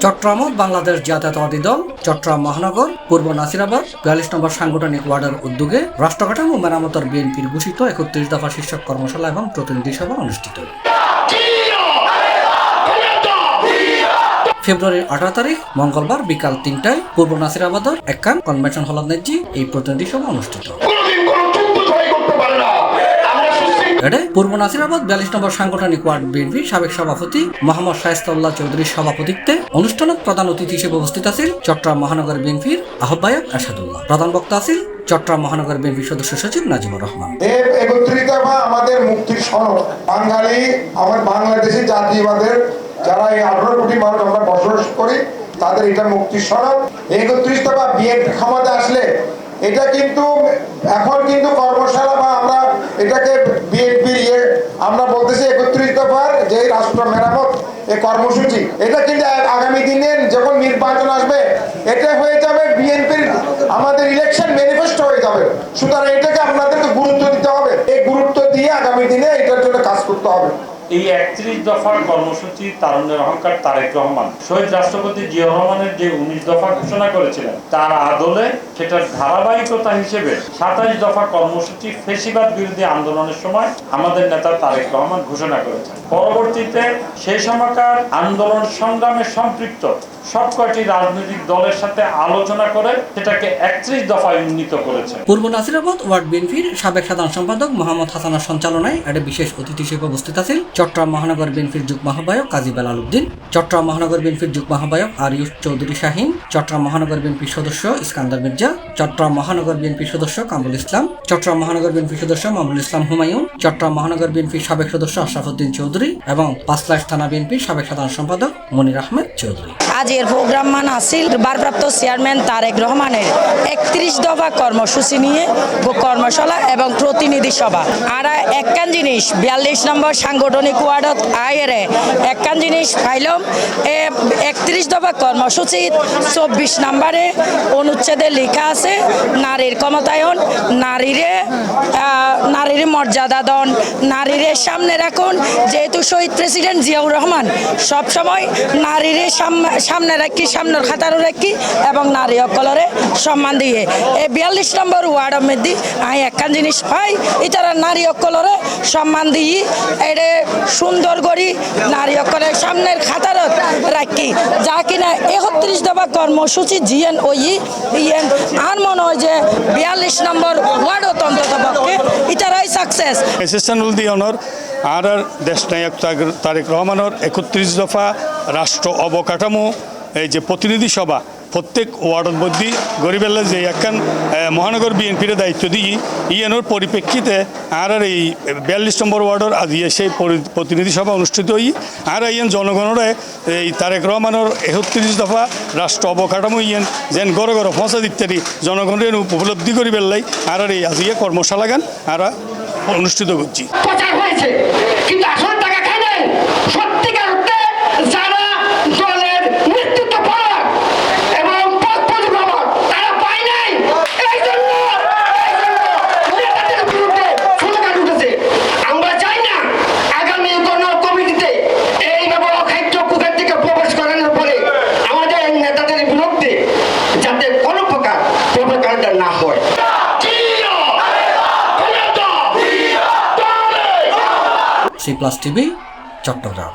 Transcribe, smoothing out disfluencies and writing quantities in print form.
চট্টগ্রাম বাংলাদেশ জাতীয়তাবাদী দল চট্টগ্রাম মহানগর পূর্ব নাসিরাবাদ ৪২ নম্বর সাংগঠনিক ওয়ার্ডের উদ্যোগে রাষ্ট্র কাঠামো মেরামতের বিএনপির ঘোষিত ৩১ দফা শীর্ষক কর্মশালা এবং প্রতিনিধি সভা অনুষ্ঠিত। ফেব্রুয়ারির ১৮ তারিখ মঙ্গলবার বিকাল ৩টায় পূর্ব নাসিরাবাদের একান কনভেনশন হল নেজি এই প্রতিনিধি সভা অনুষ্ঠিত। এতে পূর্ব নাসিরাবাদ ৪২ নম্বর সাংগঠনিক ওয়ার্ড বিএনপির সাবেক সভাপতি মোহাম্মদ শায়েস্তাউল্লাহ চৌধুরীর সভাপতিত্বে অনুষ্ঠানত প্রধান অতিথি হিসেবে উপস্থিত আছেন চট্টগ্রাম মহানগর বিএনপির আহ্বায়ক এরশাদুল্লাহ। প্রধান বক্তা আছেন চট্টগ্রাম মহানগর বিএনপির সদস্য সচিব নাজিমুর রহমান। আমাদের মুক্তির সনদ বাঙালি আমার বাংলাদেশি জাতীয়বাদের যারা এই 18 কোটি মানুষ আমরা বসবাস করি তাদের এটা মুক্তির সনদ। ৩১ দফা বিএনপি ক্ষমতা আসলে এটা কিন্তু এখন কিন্তু কর্মশালা বা আমরা এটাকে বিএনপির আমরা বলতেছি ৩১ দফার যে রাষ্ট্র মেরামত এই কর্মসূচি এটা কিন্তু আগামী দিনে যখন নির্বাচন আসবে এটা হয়ে যাবে বিএনপির আমাদের ইলেকশন ম্যানিফেস্টো হয়ে যাবে। সুতরাং এটাকে আপনাদেরকে গুরুত্ব দিতে হবে, এই গুরুত্ব দিয়ে আগামী দিনে এটার জন্য কাজ করতে হবে। এই ৩১ দফার কর্মসূচি তারুণ্যের অহংকার তারেক রহমান শহীদ রাষ্ট্রপতি জিয়া রহমানের যে ১৯ দফা ঘোষণা করেছিলেন তার আদলে সেটার ধারাবাহিকতা হিসেবে ২৭ দফা কর্মসূচি ফ্যাসিবাদ বিরোধী আন্দোলনের সময় আমাদের নেতা তারেক রহমান ঘোষণা করেছেন। পরবর্তীতে সেই সময়কার আন্দোলন সংগ্রামে সম্পৃক্ত সব কয়টি রাজনৈতিক দলের সাথে আলোচনা করে সেটাকে ৩১ দফায় উন্নীত করেছে। পূর্ব নাসিরাবাদ ওয়ার্ড বিএনপির সাবেক সাধারণ সম্পাদক মোহাম্মদ হাসানের সঞ্চালনায় একটা বিশেষ অতিথি হিসেবে উপস্থিত আছেন চট্টগ্রাম মহানগর বিএনপির যুগ্ম আহ্বায়ক কাজী বেলাল উদ্দিন, চট্টগ্রাম মহানগর বিএনপির যুগ্ম আহ্বায়ক আরিউস চৌধুরী শাহিন, চট্টগ্রাম মহানগর বিএনপির সদস্য ইস্কান্দার মির্জা, চট্টগ্রাম মহানগর বিএনপির সদস্য কামরুল ইসলাম, চট্টগ্রাম মহানগর বিএনপির সদস্য মামুনুল ইসলাম হুমায়ুন, চট্টগ্রাম মহানগর বিএনপির সাবেক সদস্য আশরাফুদ্দিন চৌধুরী এবং পাঁচলাইশ থানা বিএনপির সাবেক সাধারণ সম্পাদক মনির আহমেদ চৌধুরী। আজের প্রোগ্রাম মান আসিল ভারপ্রাপ্ত চেয়ারম্যান তারেক রহমানের ৩১ দফা কর্মসূচি নিয়ে কর্মশালা এবং প্রতিনিধি সভা। আর একখান জিনিস ৪২ নম্বর সাংগঠনিক ওয়ার্ডত আয়েরে একখান জিনিস পাইলাম ৩১ দফা কর্মসূচি ২৪ নম্বরে অনুচ্ছেদে লেখা আছে নারীর ক্ষমতায়ন, নারীর মর্যাদা দান, নারীরে সামনে রাখুন। যেহেতু শহীদ প্রেসিডেন্ট জিয়াউর রহমান সবসময় নারীরে সামনে রাখি, সামনের খাতারও রাখি এবং নারী অকলরে সম্মান দিয়ে এই ৪২ নম্বর ওয়ার্ডের মধ্যে আমি একখান জিনিস পাই এটারা নারী অকলরে সম্মান দিই এটা সুন্দর করি নারী অকলের সামনের খাতারত রাখি যা কিনা ৩১ দফা কর্মসূচি জিএন ওই ইয়েন আর মনে হয় যে ৪২ নম্বর ওয়ার্ডত অন্তত পক্ষে এটারাই সাকসেস। এসেসানুল দি অনর আর দেশনায়ক তারেক রহমানের ৩১ দফা রাষ্ট্র অবকাঠামো এই যে প্রতিনিধি সভা প্রত্যেক ওয়ার্ডের মধ্যে গরিবেল্লা যে একখান মহানগর বিএনপির দায়িত্ব দিই ইয়েনোর পরিপ্রেক্ষিতে আর এই ৪২ নম্বর ওয়ার্ডের আজ সেই প্রতিনিধি সভা অনুষ্ঠিত হই আর ইয়েন জনগণের এই তারেক রহমানের ৩১ দফা রাষ্ট্র অবকাঠামো ইয়েন যেন গড়ে গড়ে পৌঁছা ইত্যাদি জনগণের উপলব্ধি করি বেল্লাই আর এই আজ কর্মশালা গান আর অনুষ্ঠিত করছি। C+ TV Chittagong.